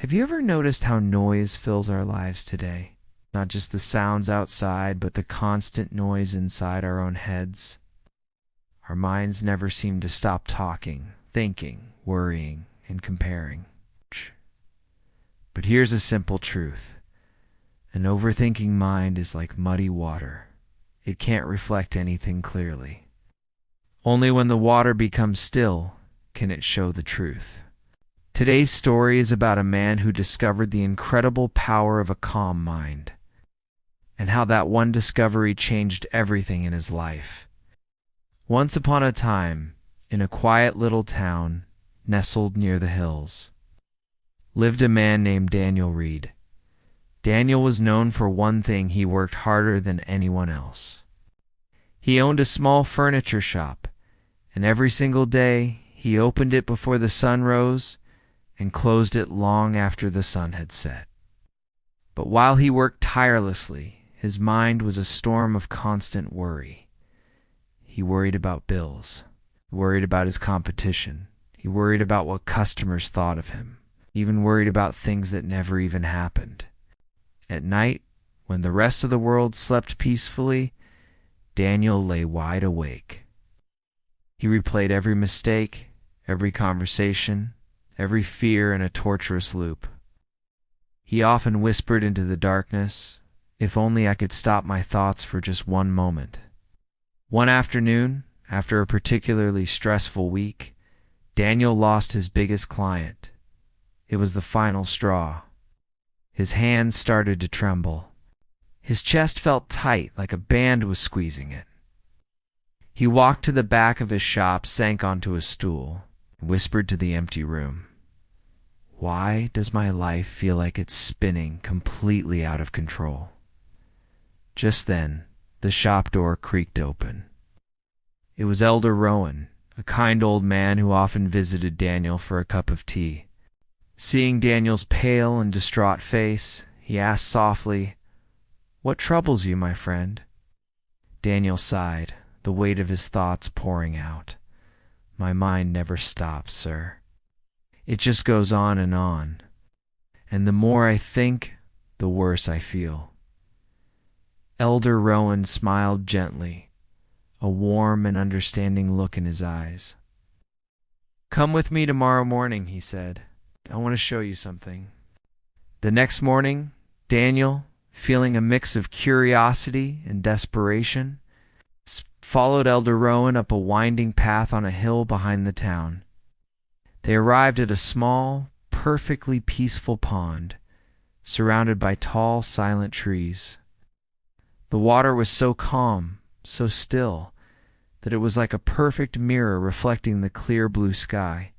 Have you ever noticed how noise fills our lives today? Not just the sounds outside, but the constant noise inside our own heads. Our minds never seem to stop talking, thinking, worrying, and comparing. But here's a simple truth. An overthinking mind is like muddy water. It can't reflect anything clearly. Only when the water becomes still can it show the truth. Today's story is about a man who discovered the incredible power of a calm mind, and how that one discovery changed everything in his life. Once upon a time, in a quiet little town nestled near the hills, lived a man named Daniel Reed. Daniel was known for one thing: he worked harder than anyone else. He owned a small furniture shop, and every single day he opened it before the sun rose and closed it long after the sun had set. But while he worked tirelessly, his mind was a storm of constant worry. He worried about bills, worried about his competition, he worried about what customers thought of him, even worried about things that never even happened. At night, when the rest of the world slept peacefully, Daniel lay wide awake. He replayed every mistake, every conversation, every fear in a torturous loop. He often whispered into the darkness, "If only I could stop my thoughts for just one moment." One afternoon, after a particularly stressful week, Daniel lost his biggest client. It was the final straw. His hands started to tremble. His chest felt tight, like a band was squeezing it. He walked to the back of his shop, sank onto a stool, and whispered to the empty room, "Why does my life feel like it's spinning completely out of control?" Just then, the shop door creaked open. It was Elder Rowan, a kind old man who often visited Daniel for a cup of tea. Seeing Daniel's pale and distraught face, he asked softly, "What troubles you, my friend?" Daniel sighed, the weight of his thoughts pouring out. "My mind never stops, sir. It just goes on, and the more I think, the worse I feel." Elder Rowan smiled gently, a warm and understanding look in his eyes. "Come with me tomorrow morning," he said. "I want to show you something." The next morning, Daniel, feeling a mix of curiosity and desperation, followed Elder Rowan up a winding path on a hill behind the town. They arrived at a small, perfectly peaceful pond, surrounded by tall, silent trees. The water was so calm, so still, that it was like a perfect mirror reflecting the clear blue sky.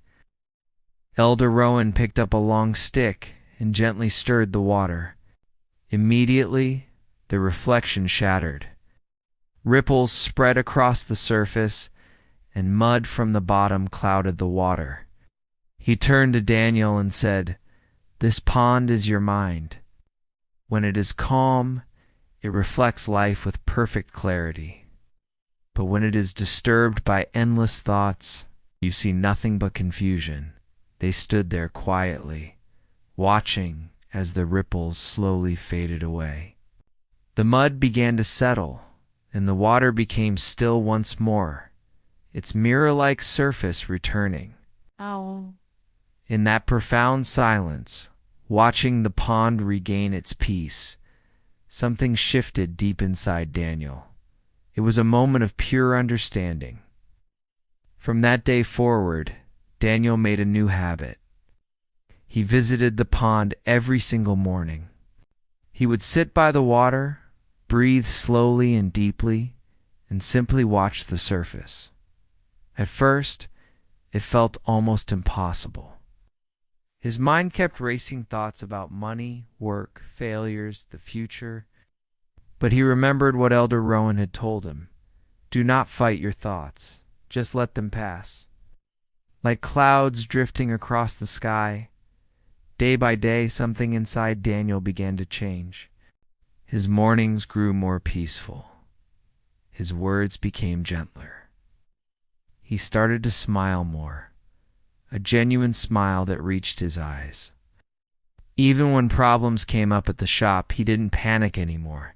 Elder Rowan picked up a long stick and gently stirred the water. Immediately, the reflection shattered. Ripples spread across the surface, and mud from the bottom clouded the water. He turned to Daniel and said, "This pond is your mind. When it is calm, it reflects life with perfect clarity. But when it is disturbed by endless thoughts, you see nothing but confusion." They stood there quietly, watching as the ripples slowly faded away. The mud began to settle, and the water became still once more, its mirror-like surface returning. Oh. In that profound silence, watching the pond regain its peace, something shifted deep inside Daniel. It was a moment of pure understanding. From that day forward, Daniel made a new habit. He visited the pond every single morning. He would sit by the water, breathe slowly and deeply, and simply watch the surface. At first, it felt almost impossible. His mind kept racing thoughts about money, work, failures, the future. But he remembered what Elder Rowan had told him. Do not fight your thoughts. Just let them pass. Like clouds drifting across the sky, day by day something inside Daniel began to change. His mornings grew more peaceful. His words became gentler. He started to smile more, a genuine smile that reached his eyes. Even when problems came up at the shop, he didn't panic anymore.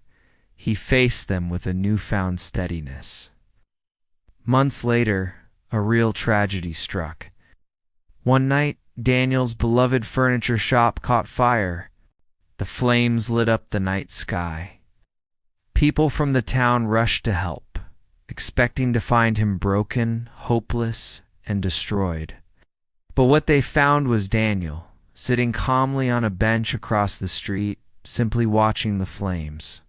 He faced them with a newfound steadiness. Months later, a real tragedy struck. One night, Daniel's beloved furniture shop caught fire. The flames lit up the night sky. People from the town rushed to help, expecting to find him broken, hopeless, and destroyed. But what they found was Daniel, sitting calmly on a bench across the street, simply watching the flames.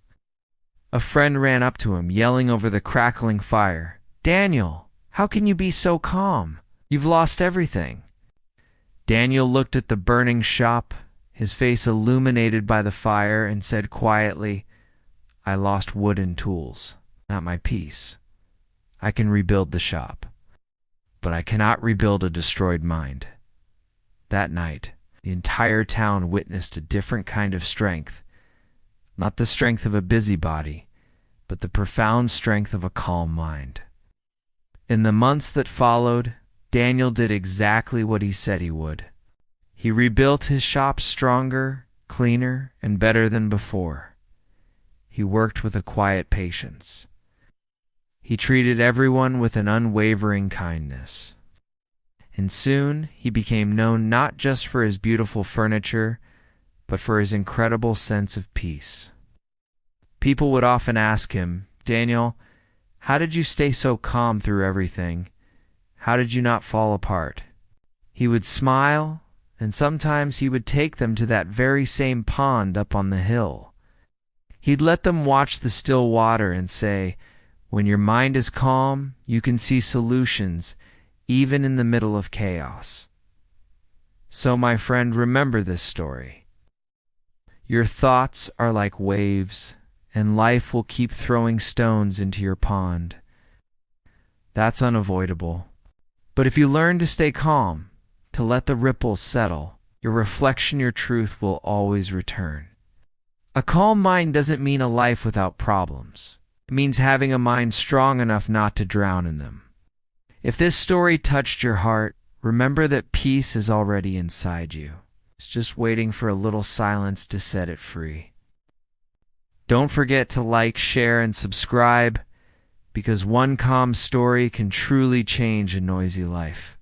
A friend ran up to him, yelling over the crackling fire, "Daniel, how can you be so calm? You've lost everything." Daniel looked at the burning shop, his face illuminated by the fire, and said quietly, "I lost wood and tools, not my peace. I can rebuild the shop, but I cannot rebuild a destroyed mind." That night, the entire town witnessed a different kind of strength, not the strength of a busybody, but the profound strength of a calm mind. In the months that followed, Daniel did exactly what he said he would. He rebuilt his shop stronger, cleaner, and better than before. He worked with a quiet patience. He treated everyone with an unwavering kindness. And soon he became known not just for his beautiful furniture, but for his incredible sense of peace. People would often ask him, "Daniel, how did you stay so calm through everything? How did you not fall apart?" He would smile, and sometimes he would take them to that very same pond up on the hill. He'd let them watch the still water and say, "When your mind is calm, you can see solutions, even in the middle of chaos." So, my friend, remember this story. Your thoughts are like waves, and life will keep throwing stones into your pond. That's unavoidable. But if you learn to stay calm, to let the ripples settle, your reflection, your truth will always return. A calm mind doesn't mean a life without problems. It means having a mind strong enough not to drown in them. If this story touched your heart, remember that peace is already inside you. It's just waiting for a little silence to set it free. Don't forget to like, share, and subscribe, because one calm story can truly change a noisy life.